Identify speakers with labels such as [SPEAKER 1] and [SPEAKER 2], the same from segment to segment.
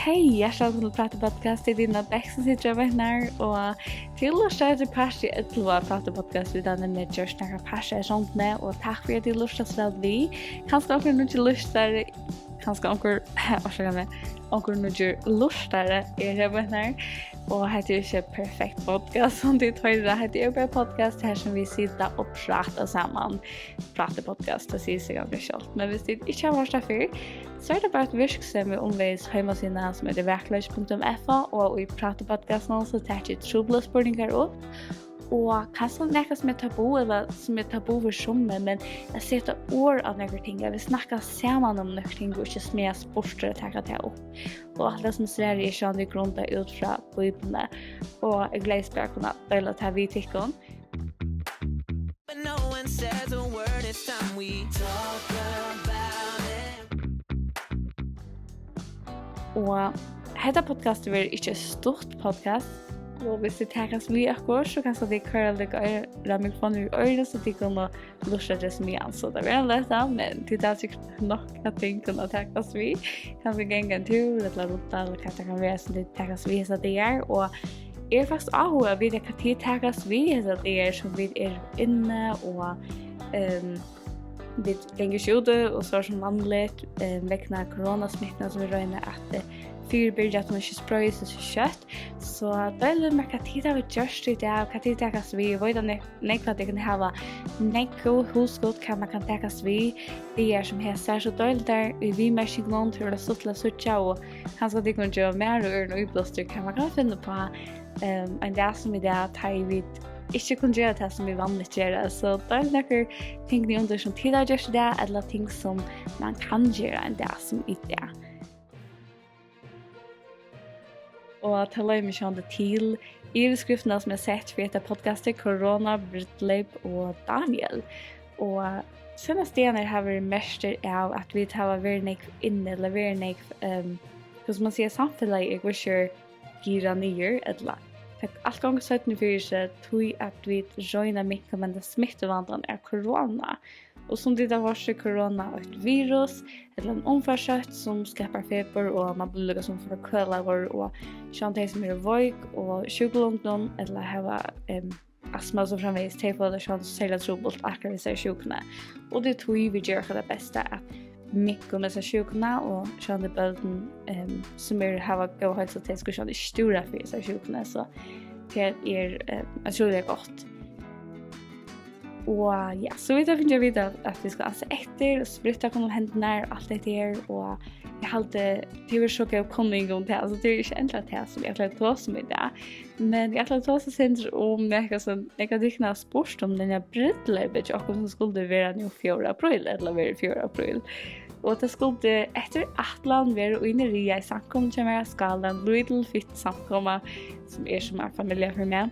[SPEAKER 1] Hej, hjärtligt till Prata podcast i dina bästa situationer och till att starta parti till att prata podcast vid den med just några parti sånt med och tack för att du lustar så vi kanske också nu till lustar kanske onkur nu lustare är det här och det är inte perfekt podcast som det tar det är bara podcast här som vi sitter och pratar samman prata podcast det ser sig ganska självt men hvis det inte har varit för så är det bara ett virksam med omvägs hemsidan som är Vakurleiki.fo och i prata podcasten så tar jag spurningar upp och kanske något som är tabu eller som är tabu för sommer men jag sätter ord av några ting jag vill snacka samman om några ting och inte smä sporter att ta det upp och alla som ser det är sjön i grunden ut från Bibeln och jag gläds bara kunna dela det vi tycker om och detta podcast är inte ett stort podcast och hvis det takas vi akkurat så kanskje det kører litt mikrofoner i øyne så de kunne lusse det som igjen så det er veldig lett men det er sikkert nok at ting kunne takas vi kan vi genge en tur eller rota eller hva det kan være så det takas vi så det er og jeg faktisk også å vite hva tid takas vi så det er som vi er inne og vi ganger skjude og så som vanligt vekkene koronasmitten som vi røyner at fyrbyrja att man inte sprayar så kött så det är lite mer att titta vid just det där att titta kas vi vet att nekva det kan ha nekko husgård kan man kan täckas vi det är som här särskilt dåligt där vi machine någon till det sutla sucha och kanske det kan göra mer och uppblåster kan man kan finna på en dag som det tar vid inte kunde göra det som vi vanligt gör så det är några ting ni under som titta just det eller ting som man kan göra en dag som inte och tala mig om det till i skrifterna som jag sett för detta podcastet Corona, Brúdleyp och Daniel. Och senaste stenar har vi mäster av att vi tar väldigt inne eller väldigt hur man säger samhället är visser gira ner eller allt gång så att nu för sig tog att vi joina mycket men det smittovandan är corona. Och som det var så corona ett virus eller en omfarsött som skapar feber och man blir som förkölad och sånt som är våg och sjuklungdom eller ha astma som framvis tejpa eller sånt sälja trubbelt akkurat så sjukna. Och det tog vi gör det bästa att mycket med så sjukna och sånt bölden som är ha gå hälsa till skulle sånt stora för så sjukna så det är jag tror det är gott. Och ja, så vet jag finns jag vidare att vi ska alltså efter och spruta kom händerna allt det där och jag hade det var så jag kom en gång till alltså det är inte ändrat det som jag klart tog som det men jag klart tog så sen om några sån negativa sport om den här Brúdleypið och som skulle vara nu 4 april eller vara 4 april och det skulle efter Atlant vara inne i samkom som är skalan little fit samkomma som är som en familj för mig.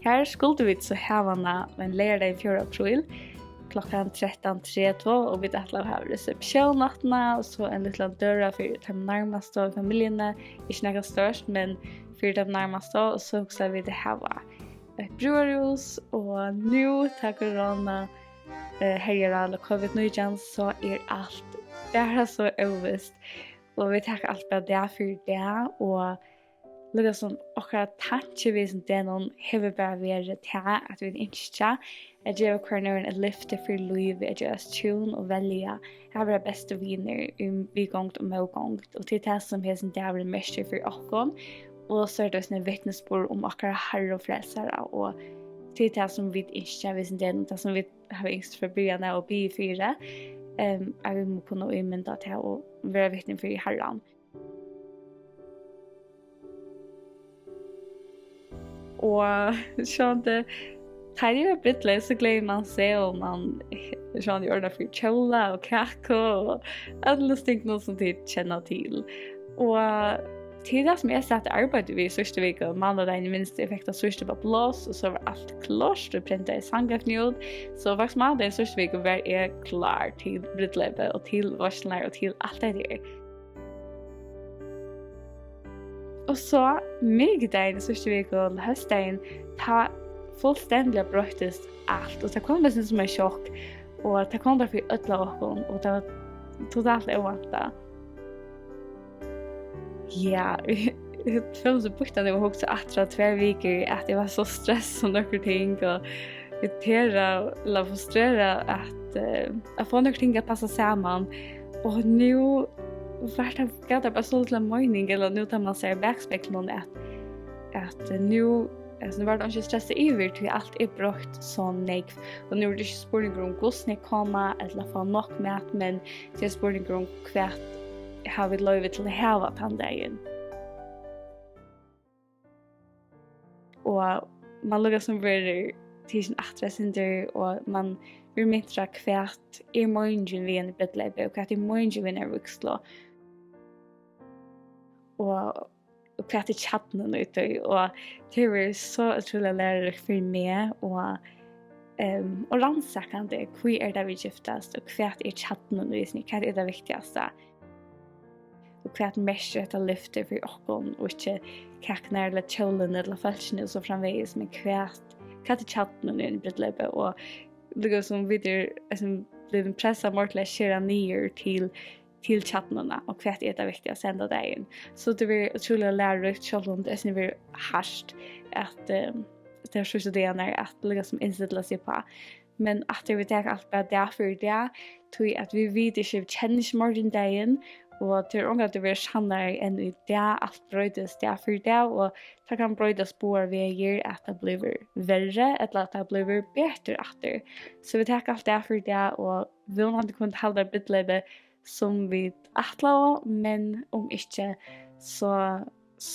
[SPEAKER 1] Här skulle vi så ha en lördag 4 april klockan 13:32 och vi attlar ha reception nattna och så en liten dörra för de närmaste familjerna inte något störst men för de närmaste och så också vi det ha ett brewhus och nu tack corona här alla covid-19 så är allt det är så överst och vi tackar allt för det för det och lukka som akkurat tanke vi som det noen hever bare vært til at vi ikke at gjøre hverandre et lyfte for liv at gjøre tjun og velge jeg har beste viner vi gongt og medgongt og til det som hesten det er mest for oss og så er det en vittnesbord om akkurat herre og frelsere og til det som vi ikke vi som det som vi har yngst for begynnelse og bli fire at vi må kunne umynda til å være vittne for herren. Och sånt här är Brúdleyp så glömmer man sig och man sånt gör det för chola och kaka och alla ting som det känner till. Och till det som jag satt arbete vid sista veckan måndag i minst effekta sista på blås och så var allt klart och printa i sangafnjud så var måndag i sista veckan var jag klar till Brúdleyp och till varslar och till allt det där. Och så mygdagen i sista veckan och höstdagen ta fullständigt bröttest allt och det kom det som en chock och det kom bara för ödla och det var totalt oväntat. ja, jag tror så bort det var också attra 2 veckor att jag var så stress och några ting och irritera eller frustrera att få några ting att passa samman och nu vart det bara så till mening eller nu tar man sig backspegeln att nu alltså var det inte stressa över till allt är brott så negv och nu är det inte spurningar om hur komma eller få nog mat men det är spurningar om kvart har vi lov till att ha tanddagen. Och man lukar som blir till sin atträsenter och man vill mittra kvart är morgon vi en brúdleypið och kvart är morgon vi en vuxlo. Och kvart är chatten ute och det är så otroligt lärorikt för mig och rannsakande hur är det vi giftast och kvart är chatten undervisning, kvart är det viktigaste. Och kvart mest att lyfta för oss och inte kaknar eller kjolen eller falskene och så framvägs men kvart är chatten i brúdleypið och det som vidare som blev pressad mot att köra ner till chattarna och kvart är det viktiga att sända dagen. Så det blir otroligt lärorikt själv om det är blir harskt att det är så studerande att liksom inställa sig på. Men att det vill ta allt bara därför det tror att vi vet inte känner morgon dagen och det är ånga att det blir sannare än i det allt bröjdes därför det och det kan bröjdas spårvägar att det blir värre eller att det blir bättre efter. Så vi tar allt därför det och vi har inte kunnat hålla brúdleypið som vi attla men om inte så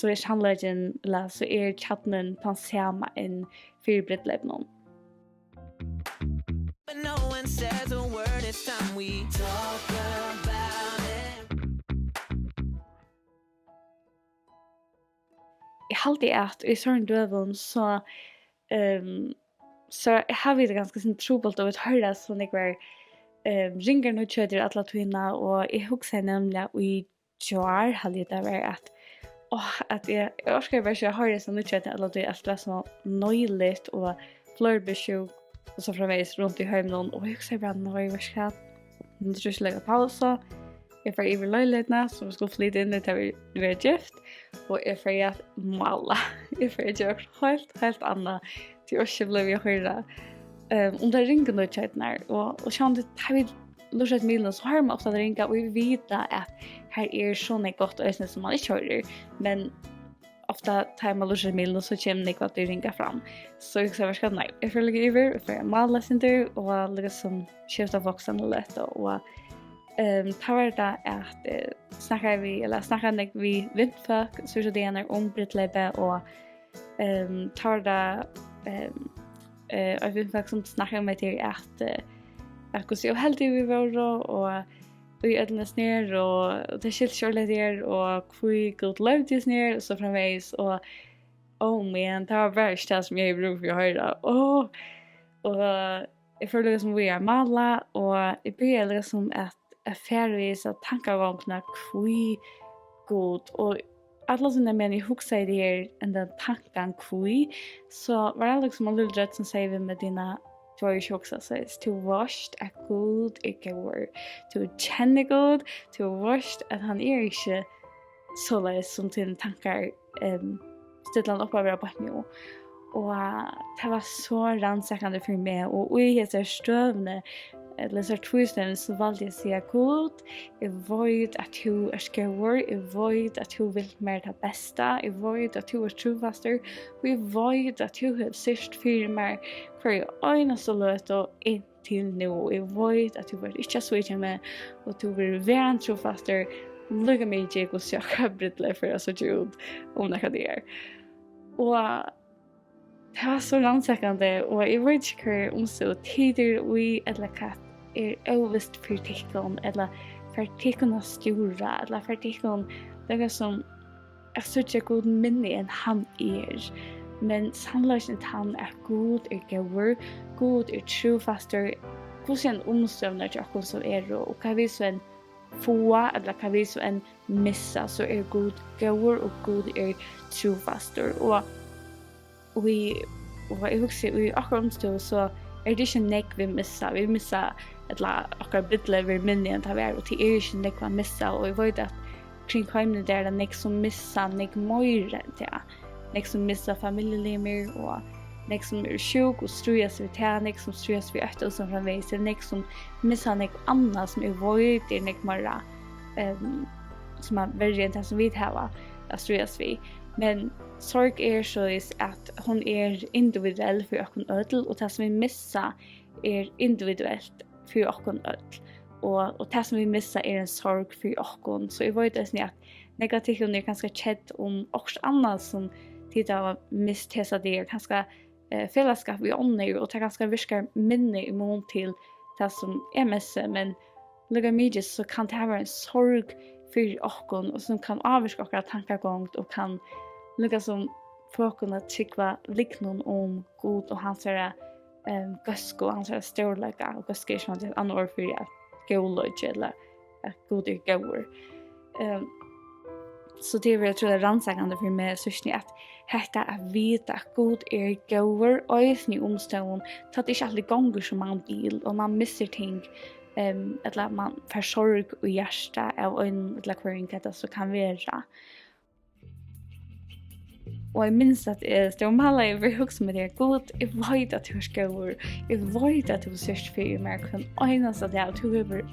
[SPEAKER 1] är sannoliken eller så är chatten på samma en för brúdleypið.
[SPEAKER 2] But no one says a word, it's time we talk about it.
[SPEAKER 1] Jag hade att i sån dövon så har vi det ganska sin trubelt av att höra så när jag ringer nu tjöter alla tvina och jag huxar nämligen i jar hade det varit att jag orskar bara så jag hör det så nu tjöter alla tvina allt var så nöjligt och flörbesjuk och så framvägs runt i hemmen och jag huxar bara nöjverskatt nu tror jag lägga pausa jag får över löjligheterna som skulle flytta in det vi är gift och jag får att måla jag får göra helt annat till oss blev jag höra om det ringer nu tjötnar och kände att här vi lustat milen så har man ofta ringa och vi vet att här är såna gott och som man inte hör men ofta tar man lustat milen och så kommer det att ringa fram så jag sa varska nej jag får lägga över för att måla sin och liksom skifta vuxen och lätt och tar det att snackar vi vinmenn så det är om brúdleypið och tar det jag vill faktiskt snacka med till att gå så helt vi var och vi ödnas ner och det skilt körligt där och vi GUD lövdes ner så framvägs och men det var värsta som jag brukar för att höra och jag får liksom vi är malla och jag börjar liksom att färgvisa tankegångarna kvi GUD och alla sådana men jag huxar i det här ända tanken kvi så var det liksom en liten rätt som säger vi med dina två också så to washed a GUD GÓÐUR to känna GUD to washed att han är inte så lätt som till tankar ställan upp över på nu och det var så rannsakande för mig och i heter stövne eller så tvisten så valde jag säga GUD jag vet att du är GÓÐUR jag vet att du vill mer det bästa jag vet att du är trofaster och jag vet att du har sist för mig för öjna så löt och intill nu jag vet att du vill inte switcha med och du vill vara en trofaster lugga mig inte och söka brúdleypið för så ljud om det kan det och det var så rannsakande och jag vet inte om så tider vi eller katt är överst för tikkon eller för tikkorna stora eller för tikkon det är som jag söker god minne än han är men sannolikt han är GUD GÓÐUR GUD trofaster hvordan omstøvner til akkurat som og kan vi så en få eller kan vi så en missa så GUD GÓÐUR og GUD trofaster og jeg husker i akkurat omstøv så det ikke nek vi missa eller akkurat brúdleypið minne enn det var og det ikke nek vi missa og jeg vet at kring heimene der det nek som missa nek møyre til. Nek som missa familielimer og nek som sjuk og strujas vid til, nek som strujas vid økta og som framveis, nek som missa nek anna som void, nek mara som verre enn det som vi hava strujas vid. Men sorg så at hon individuell for okkon ødel, og det som vi missa individuelt for okkon ødel. Og det som vi missa en sorg for okkon. Så jeg vet at negativt ganske kjedd om også annet som tid av mist hesa der, ganske fellesskap i ånder, og det ganske virker minne i mån til det som missa, men lukka mye så kan det være en sorg for okkon, og som kan avvirke okkar tankegångt, og kan lukka som få okkon at tryggva liknum om GUD og hansara gøsko, hansara størleika, og gøsko som et annet ord for geolog, eller GUD GÓÐUR. Så det var jeg tror rannsakande for meg, synes at hetta vita at GUD GÓÐUR, og i omstånd, tatt ikke alltid gonger som man vil, og man misser ting, eller man får sorg og hjärsta av en eller kvaring det så kan være. Og jeg minns at det var maler jeg vil huske med det, GUD, jeg vet at du er GÓÐUR, jeg vet at du er sørst for meg, kun øynest at jeg, og du har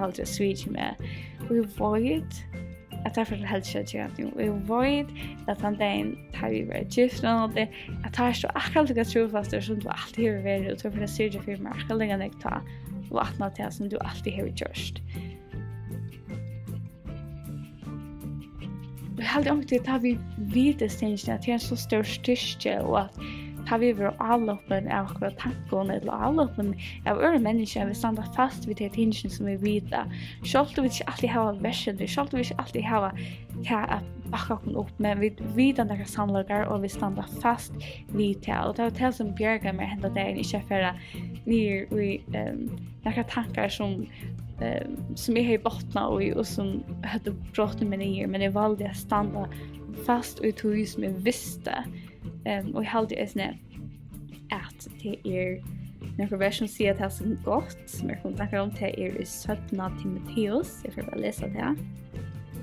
[SPEAKER 1] aldri svitje med, og jeg vet at derfor er helt kjøtt jeg nu, og jeg vet at han dagen tar vi være gift, og det at jeg så akkurat lika trofast, som du alltid har vært, og du har sørst for meg, akkurat lenge jeg ta, og atna til som du alltid har gjort. Jeg held omkring til at vi vite stingene at det er en så stor styrke, og at tar vi over avloppen av akkurat tanken, eller avloppen av øre mennesker, vi standa fast ved de tingene som vi vite. Selv om vi ikke alltid har versen, selv om vi ikke alltid har til å bakke oss opp, men vi vite noen sannlager, og vi standa fast ved det. Og det var det som bjerget meg hendet dagen, ikke for noen tanker som jeg har bottnet og som hadde brått med nye, men jeg valgte å standa fast og tog som jeg visste. Og jeg halte at det noen vers som sier at det er så godt, som jeg kan tenke om det i 17 Timoteus, jeg får bare lese det.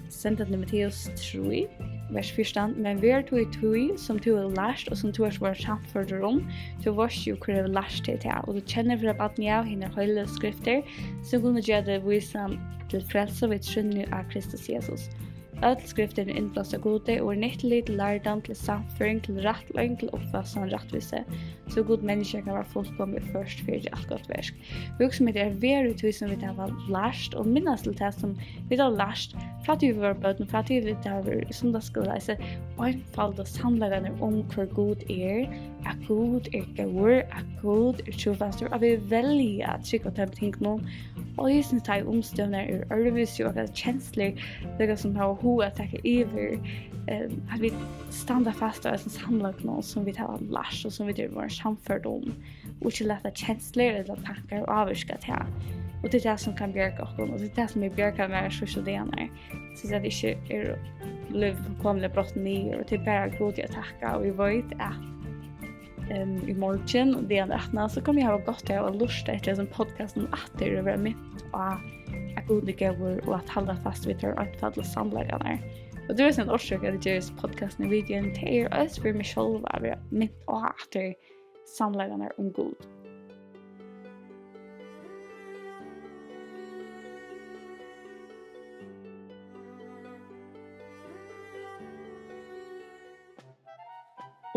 [SPEAKER 1] 17 Timoteus 3, vers 14, men vi tog i tog som du har lært, og som du har vært samført om, du vet jo hvor du har lært til det, og du kjenner fra baden av henne høyde skrifter, som kunne gjøre det vise til frelse ved trunnet av Kristus Jesus. Alle skriften innblåst av gode og nyttelig til lærdom, til samføring, til rettlæring, til oppvasen og rettvise, så god mennesker kan være fullkomlig først for alt godt versk. Virksomhet veldig tog som vi har lært, og minnes til det som vi har lært fra at vi var bøten, fra at vi har vært sundagsskoleise, og einfallet samlagene om hvor god at GUD GÓÐUR, at GUD trofast, og vi velger at trykke til ting noen, og jeg synes det omstøvner ørvis og kjensler, det som har ho at takke iver, at vi standa fast av en samlag noen som vi har lært, og som vi har vært samført om, og ikke lette kjensler eller tanker og avvirke til. Og det er det som kan bjerke oss, og det er det som er bjerke med sosialene. Så det ikke liv fullkomlig brått nye, og det er bare god å takke, og vi vet at i morgen og det andre så kommer jeg ha godt av å lusta etter podcasten etter å være mitt og at GUD GÓÐUR og at holde fast ved å utfadle samleggene. Og det er en årsøk at jeg gjør podcasten i videoen til oss for meg selv å være mitt og etter samleggene om GUD.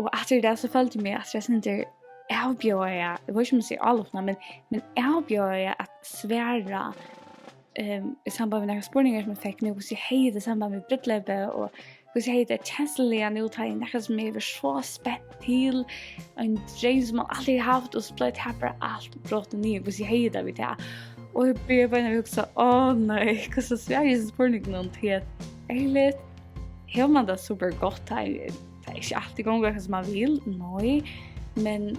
[SPEAKER 1] Og etter det så følte jeg meg at jeg synes avbjør jeg vet ikke om jeg sier alle men avbjør jeg at svære i samband med noen spurninger som jeg fikk nå, hvordan jeg heier i samband med Brúdleypið, og hvordan jeg heier det kjenslige nå, tar jeg noe som jeg var så spent til, en drøm som man alltid har haft, og så ble jeg bare alt brått og nye, hvordan jeg heier det ved det. Og jeg ble bare huske, nei, hvordan svære spurningene til at egentlig har man det super godt her. Det er ikke alltid ganger som man vil, nei, men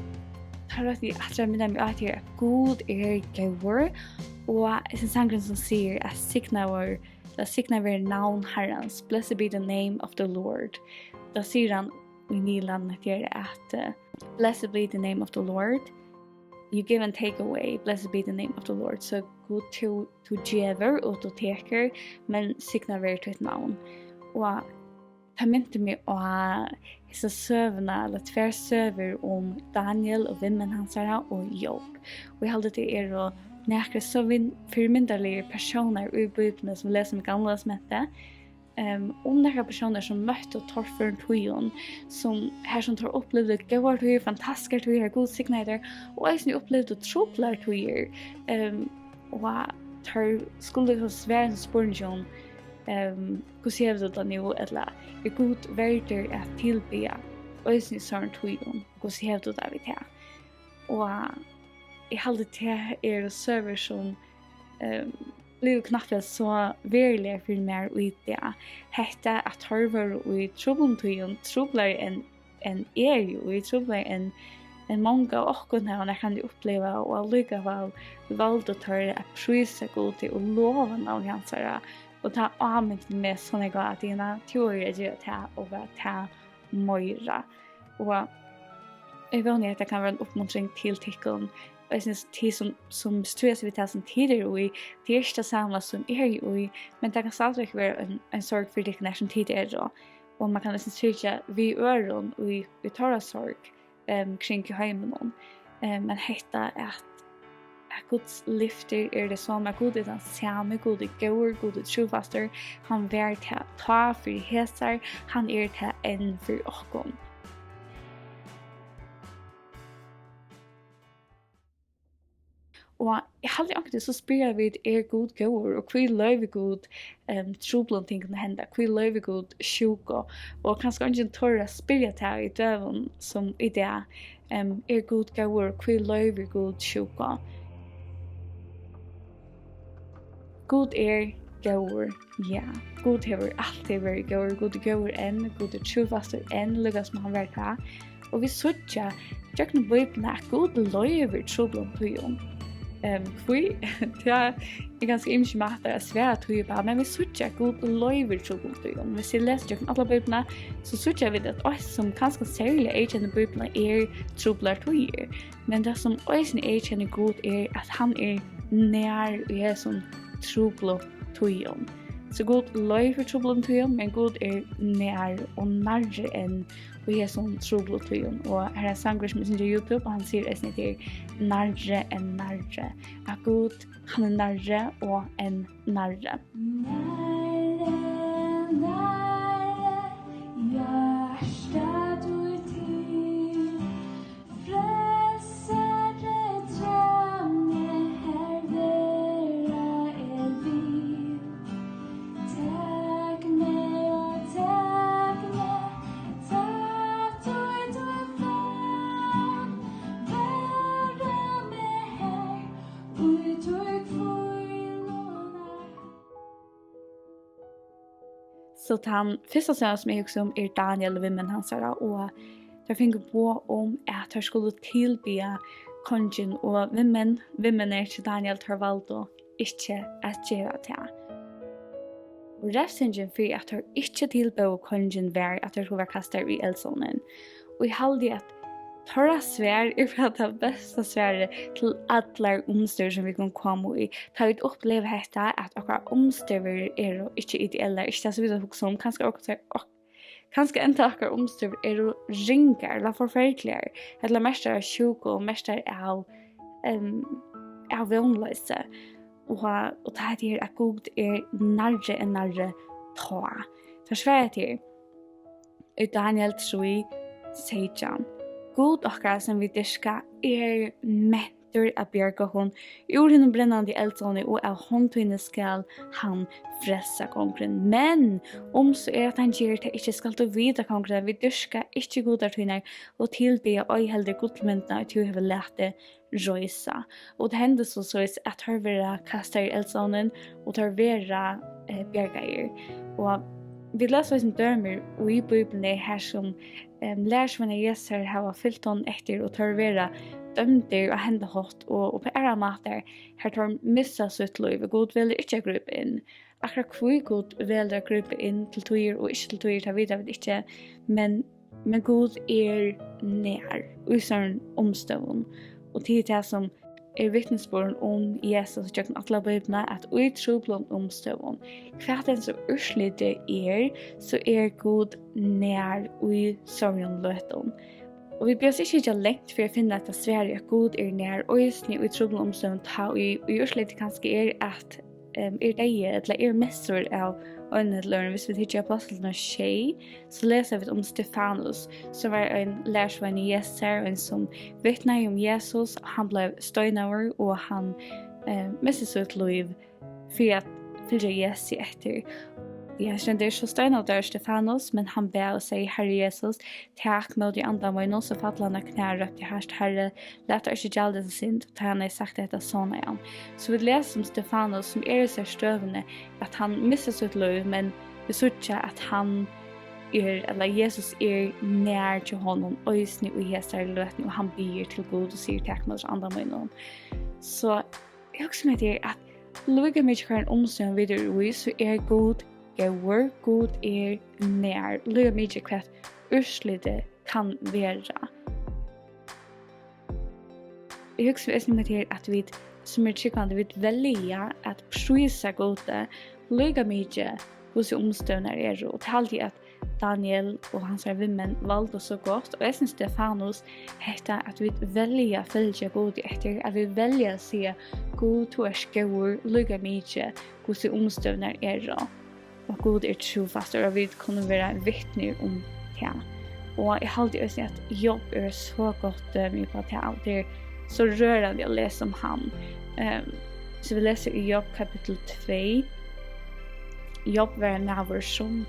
[SPEAKER 1] tar at jeg at jeg minner meg at GUD GÓÐUR, og jeg synes sangren som sier at signa vår navn Herrens, blessed be the name of the Lord. Da sier han i Nyland at blessed be the name of the Lord, you give and take away, blessed be the name of the Lord. Så god to djever og to teker, men signa ver til et navn. Og det mynte meg å disse søvnene, eller tver søver om Daniel og vinmenn hansara og Job. Og jeg halde det å nekre så firmynderlige personer i Bibelen som leser med gamle smettet, om nekre personer som møtte og torfer tøyen, som her som tar opplevde gode tøyer, fantastiske tøyer, gode signater, og jeg som opplevde troplere tøyer, og tar skulle det være en spørsmål, hvordan ser det da nå, eller god verder at tilbe, og jeg som sånn tøyen, hvordan ser det da vi til. Og jeg halde til server som blev knapt så verilig for meg ut det. Hette at harver og trobeltøyen trobler enn jo, og trobler enn mange av åkkene her kan de oppleve, og allikevel valgte å ta å prøve god til å love navn hansara, og ta anvendt med sånne gav at dine teorier gjør til å være til møyre. Og jeg vet at det kan være en oppmuntring til tikkene. Og jeg synes tid som styrer seg ved det som tider i, det ikke det samme som i, men det kan stadig være en sorg for tikkene som tider da. Og man kan nesten styrke vi øren og vi tar sorg kring heimen. Men hette at Guds lyfter det samme, God den samme, God gåur, God trofaster, han er til å ta for hesar, han til enn for okkon. Og jeg hadde akkurat så spyrer vi god gåur, og hva løyver god troblen ting kan hende, hva løyver god sjuka, og kanskje ikke tørre spyrer til i døven som i det god gåur, hva løyver god sjuka. God gåur, ja. God hever alltid vært gåur, god gåur enn, god trofaster enn, lukket som han vært her. Og vi sørger, jeg kan bøypene at god løyver troblen tøyen. Det er ganske ymse måter å svære tøyer på, men vi sørger god løyver troblen tøyen. Hvis jeg leser alle bøypene, så sørger vi at oss som ganske særlig kjenner bøypene trobler tøyer. Men det som oss kjenner god at han nær og som troblen tøyen. Så god løyver troblen tøyen, men god nær og nærre enn og som troblen tøyen. Og her sanger som synes på YouTube, og han sier at det nærre enn nærre. At god, han nærre og enn nærre.
[SPEAKER 3] Nærre, nærre, hjärsta du till, frälsare drömne här vera vi. Tack mig och tack mig, tack du vann, värda mig här, ut och kvinnorna.
[SPEAKER 1] Så den første sønn som jeg husker om Daniel og vinmenn hansara, og der finner på om at han skulle tilbe kongen, og vinmenn til Daniel tar valgt å ikke at gjøre det. Og refsingen for at han ikke tilbe kongen var at han skulle være kastet i eldsånden. Og jeg halde at torra svær for at det beste sværet til alle omstyr som vi kan komme i. Da vi opplever dette at akkurat omstyr ikke ideelle, ikke det som vi har hukket om, kanskje enda akkurat omstyr ringer, eller forferdeligere, eller mest sjuk og mest av vånløse. Og det er at god nærre enn nærre ta. Så sværet til i Daniel 3, 16. God okkar som vi dyrka mentor av bjørka hon, ur henne brennande eldsåne, og av håndtøyne skal han fressa kongren. Men så at han gjør det ikke skal til vide kongren, vi dyrka ikke godartøyner, og tilbe og heldre godmyndene til å ha lete røysa. Og det hender så at har vært kastet i eldsånen, og tar være bjørgeier. Og vi leser som dømer, og i Bibelen her som lærersvenner Jeser har fyllt hon etter og tar være dømter og hende hot, og på ære mater her tar missa sitt liv, og god vil ikke gruppe inn. Akkurat hvor god vil gruppe inn til tøyer og ikke til tøyer, det vet jeg ikke, men god nær, og i sånn omstøvn. og til det som vittnesbörden om Jesus och alla biblarna att utroplom omstövon. Kvarten som urslite så God nær i sorgen löton. Och vi behöver inte längt för att finna att Sverige God nær och just nu utroplom omstövon ta i urslite kanske att det eller mässor av önnedlören. Hvis vi tittar på apostlarna tjej så läser vi om Stefanus som var en lärsvän i Jesus och en som vittnade om Jesus. Han blev stönad och han miste sitt liv för att följa Jesus efter. Jag kände så stönad där Stefanus, men han ber och säger Herre Jesus, tack mot de andra män så fattade han knä röpt i härst Herre, lät inte gälda sin synd, och han har sagt detta såna igen. Så vi läser om Stefanus som så stövande att han missar sitt liv, men vi ser att han eller Jesus nær till honom och just nu i hesar lötning och han ber till Gud och säger tack mot de andra män. Så jag också med det att lugga mig till en omstånd vidare så God GUD, God nær. Lugga mig till kvart urslite kan vara. Jag också med det att vi som tyckande vi välja att prisa Gode. Lugga mig till hos omståndar och alltid att Daniel och hans vinmenn valde så gott. Och jag syns Stefanus heter att vi väljer att följa God efter. Att vi väljer att se God GUD, lugga mig till hos omståndar och God trofast och vi kunde vara vittne om det. Och jag har alltid sagt att jobb så gott med på det. Det är så rörande att läsa om han. Så vi läser i Jobb kapitel 2. Jobb var en närvaro som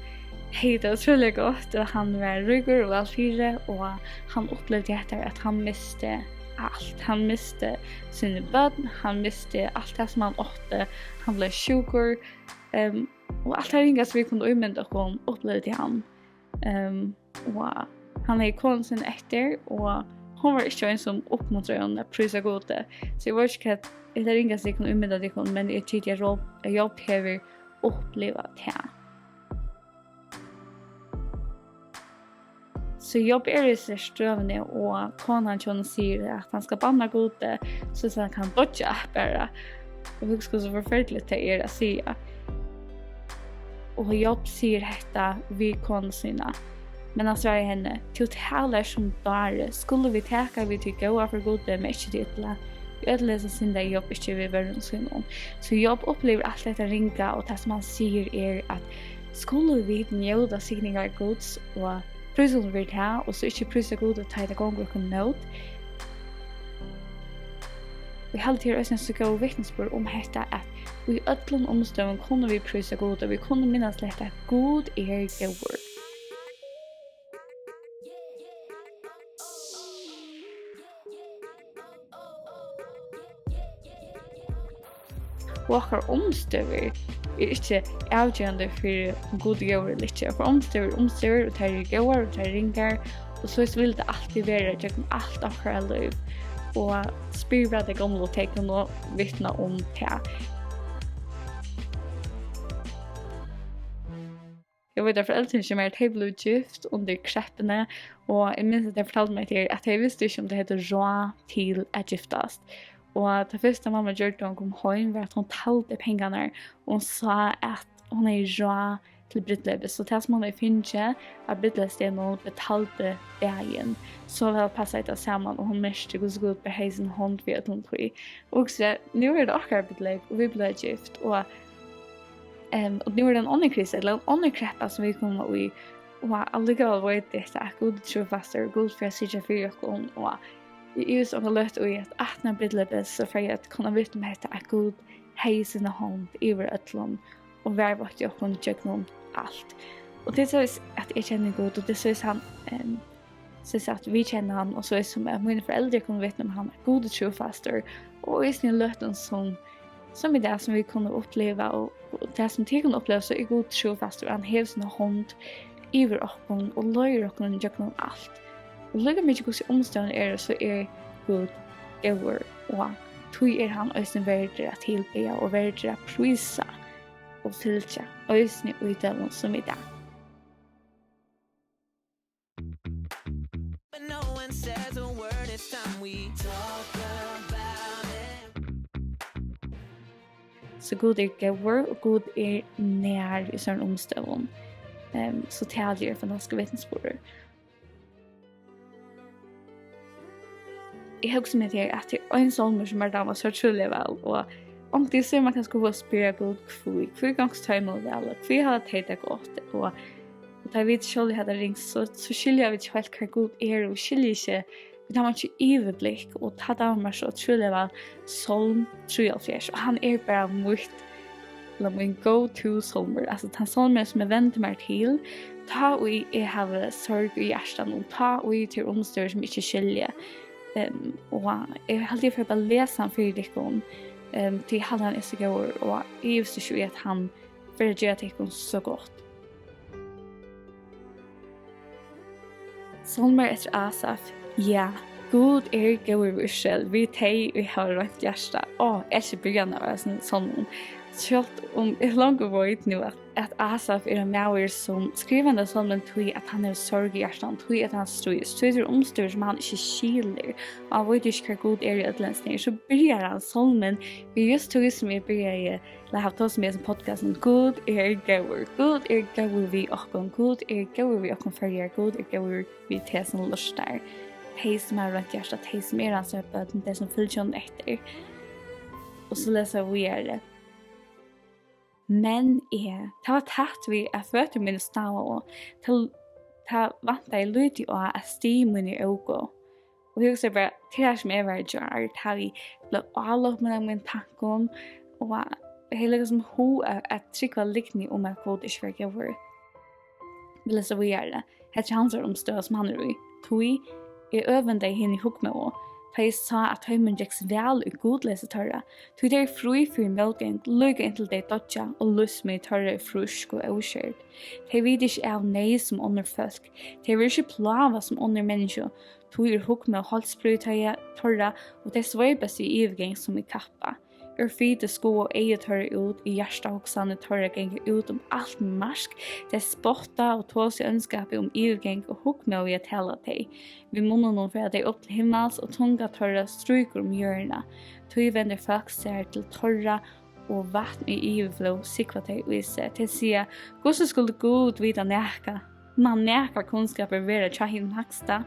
[SPEAKER 1] hejde otroligt gott och han var ryggur och allfyra och han upplevde att han miste allt. Han miste sina barn, han miste allt det som han åtte. Han blev sjukur. Och allt det ringa som vi kunde umynda om upplevde han. Och han är konsen efter och hon var inte en som uppmuntrar honom att prisa Gode. Så jag var inte att det ringa som vi kunde umynda det om, men jag tyckte att jag behöver uppleva det. Så jobb så strövande och konan John säger att han ska banna Gode så han kan dodja bara. Och det skulle så förfärligt det att säga. Och Jobb säger detta vid konsyna. Men han svarar henne, till talar som där skulle vi täcka vi tycka och för Gode med inte det. Jag läser sin där Jobb inte vid världen synon. Så Jobb upplever allt detta ringa och det som han säger att skulle vi njuta signingar Guds och prisen vid här och så inte prisa Gud och ta det gånger och nåt. Vi har alltid en så god vittnesbörd om detta att i ödlom omstånden kunde vi prisa Gud och vi kunde minnas lätt att Gud GUD. Våra omstøver ikke avgjørende for god GUD eller ikke. For omstøver og tar GUD og tar ringar. Og så vil det alltid være gjennom alt akkurat liv. Og spyrer det gamle og tegne og vittne om det. Jag vet att föräldrarna som är att blev gift under kreppene och jag minns att jag fortalte mig till att jag visste inte om det heter råd till att giftas. Och det första mamma gjorde när hon kom hem var att hon talte pengarna och hon sa att hon är råd till brúdleypið. Så det som hon finner att brúdleypsstenen betalte vägen. Så väl passade det samman och hon märkte hur god på hejsen hånd vid att hon tog. Och så nu är det också brúdleyp och vi blev gift. Och nu är det en annan kris eller en annan kreppa som vi kommer i. Och alldeles vet det att God tror fast och God för sig för och det är så lätt att när brúdleypið så för att kunna veta med att God hejsen hånd över ödlom och vär vart jag kunde checka om allt. Och det är så att jag känner God och det är så han så att vi känner han och så är som att mina föräldrar kunde veta om han är God och trofast och är en löten som är det som vi kunde uppleva och det som de kunde uppleva så är God trofast och han häver sin hånd över oss och löjer oss och checka om allt. Och lika mycket hos omstånden så är God GUD och tog han östen värde att tillbe och värde att prisa och fylja östen i den som är där.
[SPEAKER 2] But no one says a word it's time we talk about it.
[SPEAKER 1] Så GUD gåvor och GUD nær i sån omstøvn. Så taler jeg fantastiske vittnesbyrd. Jeg husker meg til at det en salmer som damer så utrolig vel, og om det så man kan skulle spørre GUD hver gangs tøymer vel, hver har det godt, og da vi selv hadde ringt, så skiljer vi ikke helt hva GUD og skiljer ikke, vi tar ikke overblikk, og ta damer så utrolig vel, salm 73, og han bare min go-to salmer, altså den salmer som jeg venter meg til, ta og jeg har sorg i hjertet, og ta og jeg til omstør som ikke skiljer, og jeg har alltid for å bare lese han for dere, til han så god, og jeg visste ikke at han for å gjøre dere så godt. Salmer etter Asaf, ja, GUD god vursel, vi har rønt hjärsta. Jeg ikke begynner å være sånn. Selv om jeg langt vet nå at Asaf en maur som skrivende salmen tog at han sorg i hjertet, tog at han stryder omstyr som han ikke skiler, og han vet ikke hva GUD i utlensning, så begynner han salmen, vi just tog som jeg begynner å ha tatt med som podcasten, GUD god vi okken, GUD god vi okken følger, GUD god vi til som lustar, de som har rønt hjertet, de som hans bøten, de som fyller etter. Og så leser vi det. Men det var tatt vi at føtter mine stave og til vant jeg lyd i å ha sti mine øyne. Og jeg husker bare, til det som jeg var gjør, har vi ble alle med min tanken, og jeg liksom at trykk var likning om at GUD ikke var gjør. Vi leser vi det. Det hansara omstøy som han i. Tog jeg øvende henne i hukk med å, da jeg sa at høymen gikk vel i godlese tørre, tog det fri for melking, lykke inntil det dødja og lys med tørre frusk og avskjert. De vet ikke av nei som under folk, de vil ikke plava som under mennesker, tog hukk med å holde sprøy tørre, og det svøybes i ivgang som i kappa. Fide sko og eie tørre ut i hjertehoksene tørre ganger ut alt marsk. Det spotta og tosa ønskapet ivgang og hukk med å tale deg. Vi munner noen for at de opp til himmels og tunga tørre stryker hjørna. Tog vender folk ser til tørre og vatten i ivflå sikva deg og isse. Til sier, hvordan skulle GUD vite næka? Man næka kunnskaper være tja hinn haksta.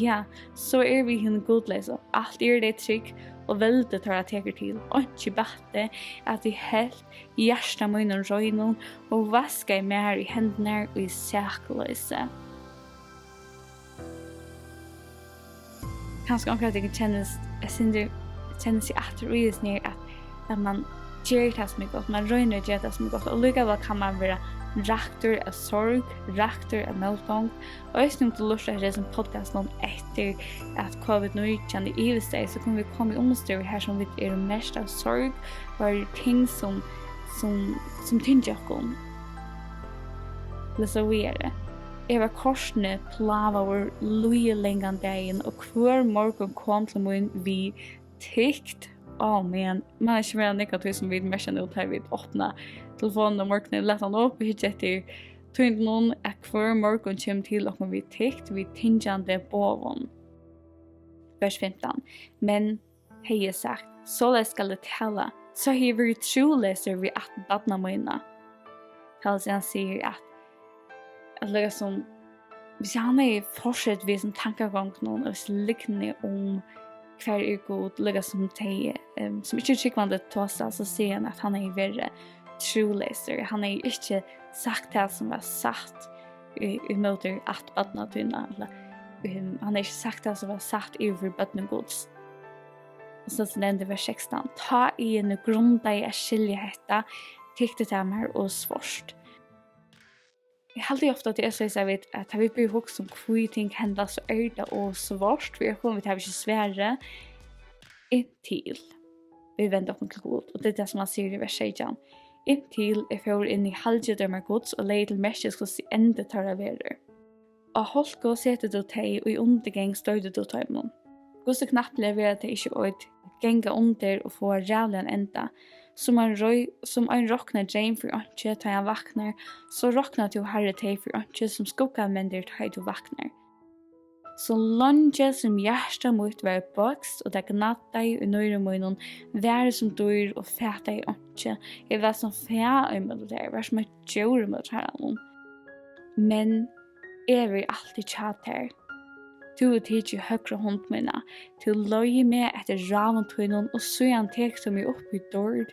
[SPEAKER 1] Ja, så vi hinn godløse. Alt det trygg og veldig tar jeg teker til. Og ikke batte at de helt hjertet mine røynen og vasker mer i hendene og i sækløse. Kanskje omkring at jeg kjennes i atterøyelsen at man gjør det som er godt, man røyner gjør det som er godt, og likevel kan man være rakter av sorg, rakter av motgång. Og jeg synes til lurt det som podcasten etter at covid-19 i steg, så kan vi komme i omstøy her som vi mest av sorg, og ting som tynger oss. Så vi det. Jeg var korsene plava over loje lengan dagen, og hver morgen kom til min vi tykt. Men man ikke mer negativ som vi mest ut her vi åpna telefonen og morgenen, lett han opp og hittet etter tog noen at hver morgen kommer til og vi tykt, vi tingjande boven. Vers 15. Men hei jeg sagt, så det skal det tale, så hei vi troleser vi at badna mine. Altså han sier at liksom, hvis han fortsatt vi som tankegang noen, og hvis likne hver GUD, lika som de, som ikke tryggvande tosa, så sier han at han verre troleser. Han ikke sagt det som var satt i måter at badna tuna. Han ikke sagt det som var satt over badna gods. Og så nevnte vers 16. Ta i en grunda i skilje hetta, tykte det mer og svårst. Jeg halte ofte at jeg vet at vi blir hokst om hva ting hender så det og svårt, vi kommer til å ikke svære inntil vi vender opp til GUD, og det det som han sier i vers 16. Inntil jeg får inn i halvdømmer gods og leie til mest hos de enda tar av verer. Og holdt gå sette du teg, og i undergang støyde du tøymon. Gås og knapt leverer det ikke åt, genga under og få rævlig en enda. Som en rokna dream for ønske til han vaknar, så rokna til herre teg for ønske som skukka mender til du vaknar. Så långt som hjärsta mot var bokst och det gnatta i nöjre munnen, värre som dyr och fäta i ånke. Jag var som fä i med det, var som ett djur med det. Men jag vill alltid tjata här. Du tidsi högra hånd mina, til løye med etter raventøynen og søyan tekst meg opp i dård.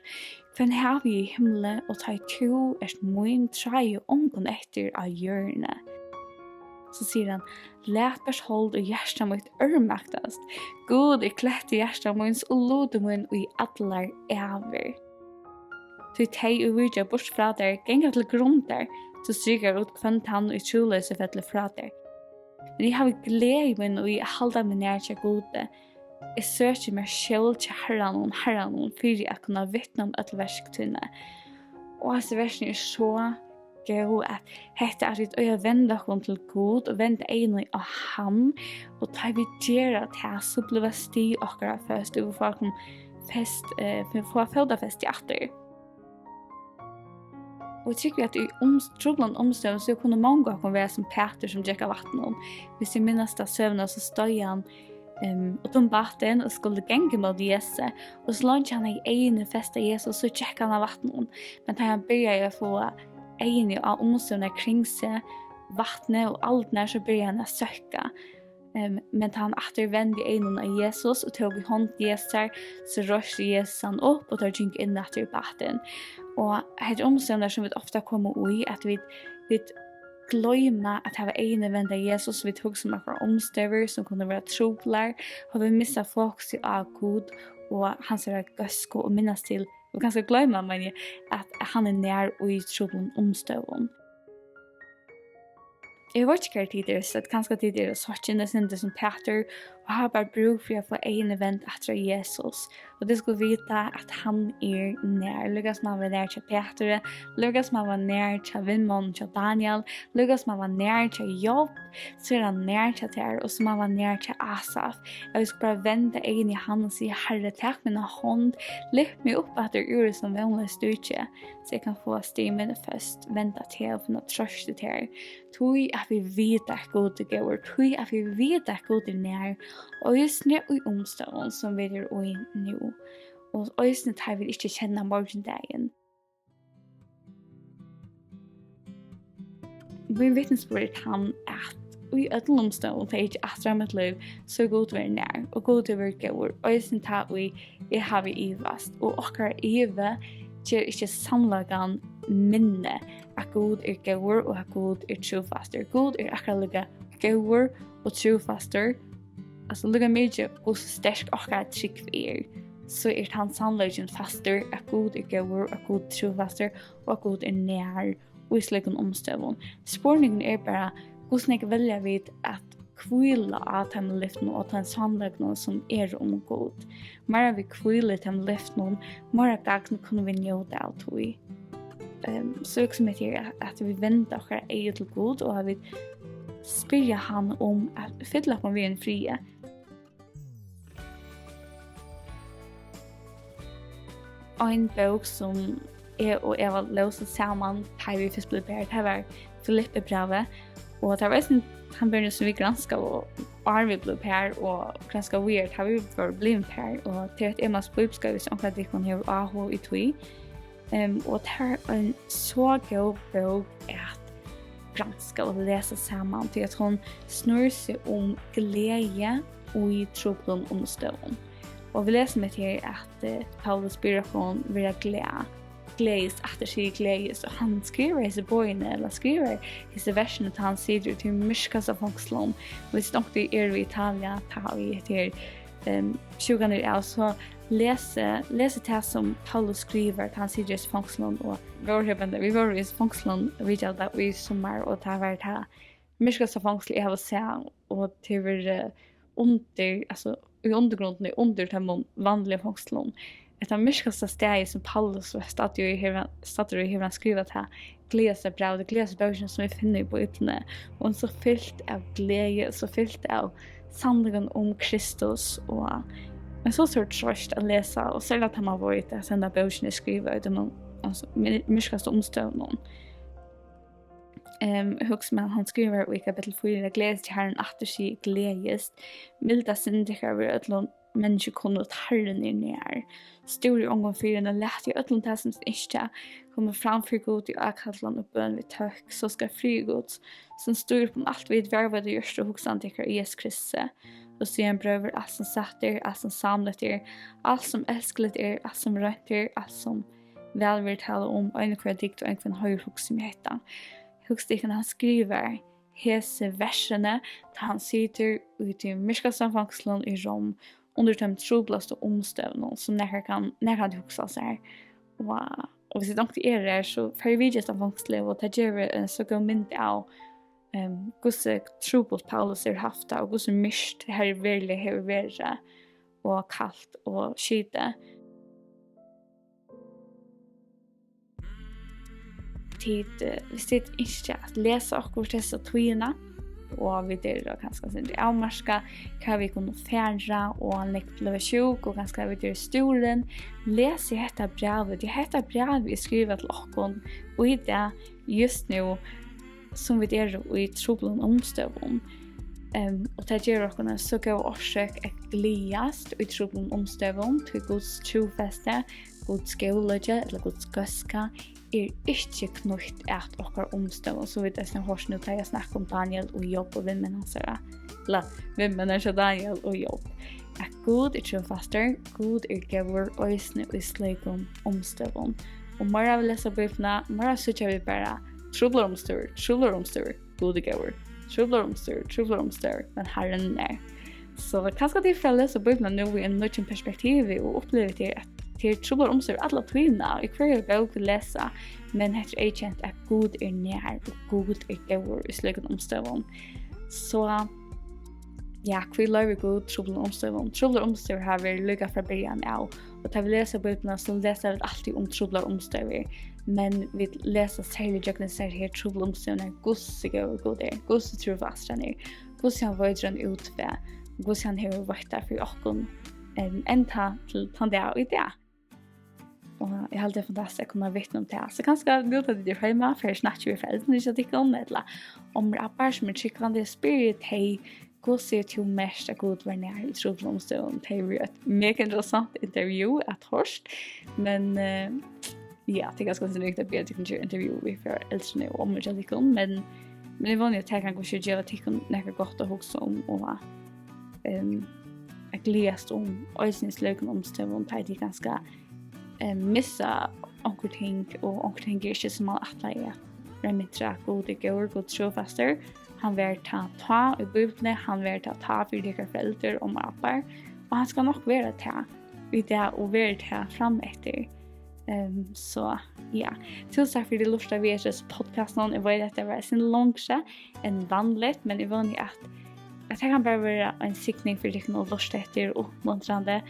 [SPEAKER 1] For her vi i himmelen og ta i to min trai og omgående etter av hjørne. Så sier han, lætbærs hold og hjersta mitt ørmaktast. God klett i hjersta minns og lode min og i atlar æver. Tu tei og vidja bort fra der, genga til grunn der, så stryker ut kvann tann og i troløse fettle fra der. Men jeg har glede i min og jeg halda meg nær til gode. Jeg søker meg selv til herren for jeg kunne vittne om et versktunne. Og disse versene så gode at hette at vi øye vende oss til god og vende ene av ham. Og da vi gjør det så blir det sti akkurat først og for å få fødafest i atter. Og jeg tykker at i trobland omstøven så kunne mange ganger være som Peter som drekka vatten. Hvis jeg minnes da søvnet så stod han og tom vatten og skulle genge mot Jesus. Og så langt han i ene fest av Jesus så drekka han av vatten. Men da han begynte å få ene av omstøvene kring seg, vattnet og alt nær så begynte han å søke. Men da han ettervendte ene av Jesus og tog i hånd Jesus, så rørste Jesus han opp og tar gikk inn etter vatten. Og het omstående som vi ofte kommer i, at vi glömma att ha ene vända Jesus, vi tog som akkurat omstøver som kunne være troblar, og vi misset fokus av GUD og hansara gøsko og minnes til, vi kan skal glömma men at han nær og i troblen omstøven. Jeg vet ikke hva tider, så kanskje tider sortjende sinne som Peter, og har bare bruk for å få ene vendt etter Jesus. Og det skulle vite at han nær. Lukas man var nær til Peter, lukas man var nær til vinmenn til Daniel, lukas man var nær til jobb, så han nær til der, og så man var nær til Asaf. Jeg skulle bare vende ene i han og si, Herre, takk min hånd, lyft meg opp etter ordet som vennlig styrke, så jeg kan få stimen først, vente til og finne trøste til. Tui at vi vet at God går, tui at vi vet at God nær, og just nu i omstående som vi i nå. Og just nu tar vi ikke kjenne morgendagen. Min vittnesbord han at i ødel omstående tar ikke at mitt liv så God vil nær, og God vil går, og just nu tar vi har vi ivast, og okkar ive gjør ikke samlagan minne at God gåur og at God trofaster. God akkurat lukka gåur og trofaster. Altså lukka mykje og så sterk akkurat trygg så han sannløgjen faster at God gåur, at God trofaster og at God nær og i slikken omstøvun. Spurningen bare hvordan jeg velger vi at kvila av dem lyften og den sannløgnen som om God. Mer vi kvila dem lyften, mer gagn kunne vi njóta av tog. Så också med det att vi väntar oss eget till God och har vi spyrja han om att fylla på vi en fria. En bok som och Eva lösa samman har vi först blivit det var Filippe-brevet och det var han började så vi granska och vi blev här och ganska weird har vi blivit här och till att Emmas bibelska som att det kan ha AH i twi. Og det en så god bok at granska og lese sammen til at hun snur seg om glede og i troblen omstøven. Og vi leser med til at Paulus ber hun være gledes etter sig gledes, og han skriver disse bøyene, eller skriver disse versene til han sier til myrskas av fangslån. Hvis nok det i Italia, tar vi til 20 år, så läsa det som Paulus skriver till hans sidjes fångslån och vi var i fångslån vidare där i sommar och det var det här mycket fångsl jag har sett och det var under alltså i undergrunden under de vanliga fångslån. Ett av mycket steg som Paulus stod i hur han skriver här gläsebrev och gläsebögen som vi finner på ytterna och så fyllt av glädje så fyllt av sanningen om Kristus och men så trøst å lese, og selv at han har vært å sende bøkene skrive ut om myskast omstøvnen. Hugsa man han skriver i kapitel 4 glädje till Herren att sig glädjest milda syndikar vi öllum människor kunna Herren är nær stor omgång för den lätt i öllum det som inte kommer framför Gud i akallan och bön vid tök så ska fri Guds som står på allt vid värvad och görst och hugsa antikar i Jesus Kristus och sen bröver allt som satt er, allt som samlat er, allt som älskligt er, allt som rönt er, allt som väl vill tala om och en kvar dikt och en kvar höjr hugsa med hetan. Hugstikken han skriver hese versene da han sitter ute i myrskasamfangslen i Rom under de troblaste omstøvene som når kan hugsa seg. Og hvis det ikke er der, så får vi just avfangslet og det gjør så god mynd av hvordan trobult Paulus haft og hvordan myrst her virkelig har vært og kaldt og skyte. Hvis det ikke at lese akkurat disse togene, og vi der kanskje sin avmarska, hva vi kunne færre, og lekt til å være sjuk, og kanskje vi der stolen, lese dette brevet. Dette brevet vi skriver til oss, og i det just nå, som vi der i troblen omstøvlen. Og det gjør oss så god årsøk et gledest i troblen omstøvlen til Guds trofeste, Guds skåløgje, eller Guds gøska, ikke knutt at okkar omstøvn, så vidt jeg snart hørs nå til jeg snakker om Daniel og jobb og vinmenn hansara. Eller vinmenn så Daniel og jobb. At Gud trofaster, Gud gævur øysene og slegom omstøvn. Og mara vi lesa bøyfna, mara sutja vi bare trubler omstøvn, Gud gævur. Trubler omstøvn, men Herren Så kanskje det for å lese bøyfna nå i en nødvendig perspektiv og oppleve til at til trubler omstøvn alle tøyna. Jeg kvar bøk lesa, men heter jeg kjent at Gud nær og Gud gævur i slegom omstøvn. Så ja, kvar løyver Gud trubler omstøvn. Trubler omstøvn har vi lykket fra begynnelsen av. Og til vi leser bøkene, så leser vi alltid om trubler omstøvn. Men vi leser særlig jøkken ser her trubler omstøvn Guds gævur Gud Guds trofastran Guds han vøydren utve, Guds han har vært for okken enda til tann og i det. Og jeg held det fantastisk å kunne vittne om det. Så kanskje godt at det er hjemme, for jeg snakker vi foreldrene ikke at ikke om det, eller om rapper som tryggvande spirit, hei, god sier til mest at god var nær i troblen omstøvn. Det er jo et meget interessant intervju at hørst, men ja, det er ganske sannsynlig at jeg kan gjøre intervju vi for eldrene og om det ikke om, men jeg vanlig at jeg kan kanskje gjøre at jeg kan nekker godt å huske om, og jeg gledes om øynes løken omstøvn, det er ganske missa onkur ting og onkur ting ikke som man atleier remitra god gævur, god trofaster. Han vil ta i bøyblene, han vil ta for dere foreldre og mapper, og han skal nok være ta i det og være ta frem etter. Så ja, tusen takk for det lortet vi podcasten. Jeg vet at det var sin langere enn vanlig, men jeg vanlig at det kan bare være en sikning for dere og lortet etter og oppmuntrende.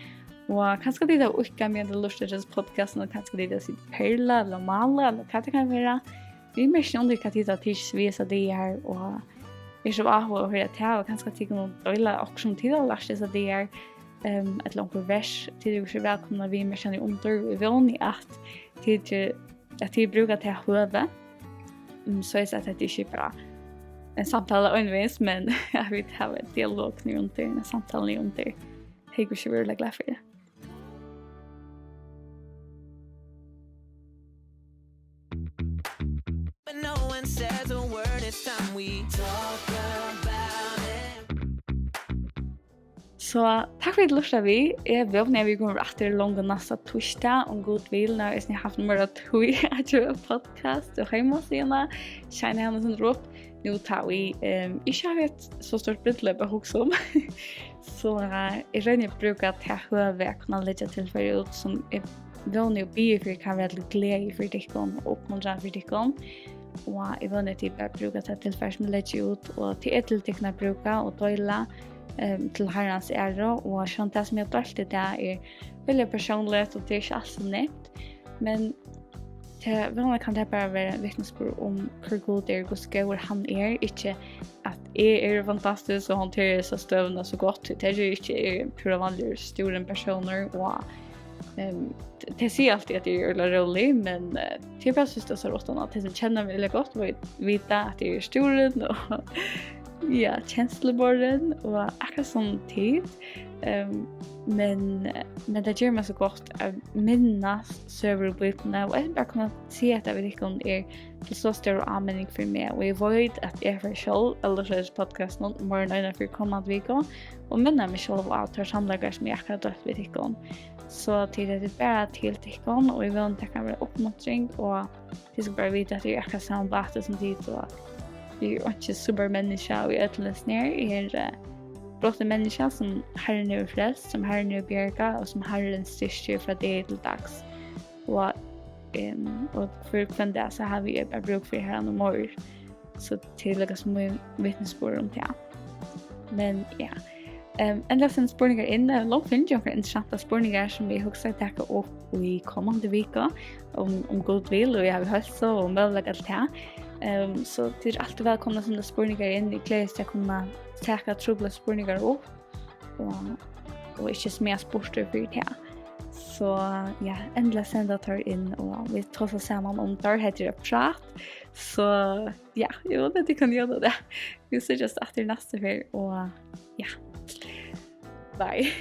[SPEAKER 1] Og kanskje det er ikke med det lortet til podcasten, og kanskje det er sitt perla eller male, eller hva det kan være. Vi er mer skjønner hva det er tidsvisa det her, og vi er så avhånd å høre til, og kanskje det er noen døyla også som tid har lært det det er et langt vers til du er velkomna vi mer kjenner under. Vi vil vanlig at de bruker til høve, så jeg sier at det ikke bare en samtale undervis, men jeg vil ha en dialog rundt det, en samtale rundt det. Jeg vil ikke være glad for det.
[SPEAKER 2] But no one says a word, it's time we talk about it.
[SPEAKER 1] Så takk for at du lurte vi. Jeg vet når vi kommer etter langt neste torsdag, om god vil, når jeg har haft mer tog at gjøre podcast og hjemmesiden. Kjenner henne som råp. Nu tar vi ikke har et så stort brúdleyp å huske om. Så jeg regner å bruke til høve å kunne legge tilfelle ut som jeg vanlig å bli for kan være litt glede for dere og oppmuntre for dere. Og jeg vanlig til å bruke til tilfelle som legger ut og til tiltekne bruke og døyla til herrens ære. Og sånn det som jeg har dølt det veldig personlig og det ikke alt så nett. Men vanlig kan det bare være vittnesbord om hvor god hvor skøver han ikke at jeg fantastisk og håndterer så støvende så godt. Det ikke pura vanlige store personer og Det ser alltid att det är väldigt roligt, men det bara syns det så rått att det känner mig väldigt gott och veta att det är sturen och ja, känsloborren och akkurat sån tid. Men det gör mig så gott att minnas serverbytena och jag bara kunna se att det är till så stor användning för mig och jag vet att jag för själv eller så är podcast någon morgon för kommande vecka och minna mig själv att ta samlagar som jag akkurat dött vid ikon. Så till det bara till ikon och jag vill inte kan vara uppmuntring och det ska bara veta att det är akkurat samma bate som dit och det är inte supermänniska och jag ätlas ner är brottade människa som Herren är frälst, som Herren är bjärga och som Herren styrker från det till dags. Och för kvann det så har vi bara bruk för Herren och mor. Så till det som vittnesbord om det. Men ja. Enda sen spurningar in, långt finns ju några intressanta spurningar som vi också ska ta upp i kommande vecka om god vill och jag har hälsa och möjlighet allt det. Så det är alltid välkomna sådana spurningar in. Jag gläds att kunna täcka trubla spurningar upp och inte smä spurter för det. Så ja, ändla sända tar in och vi tar oss samman om där heter det prat. Så ja, jag vet att du kan göra det. Vi ses just efter nästa vecka och ja. Bye.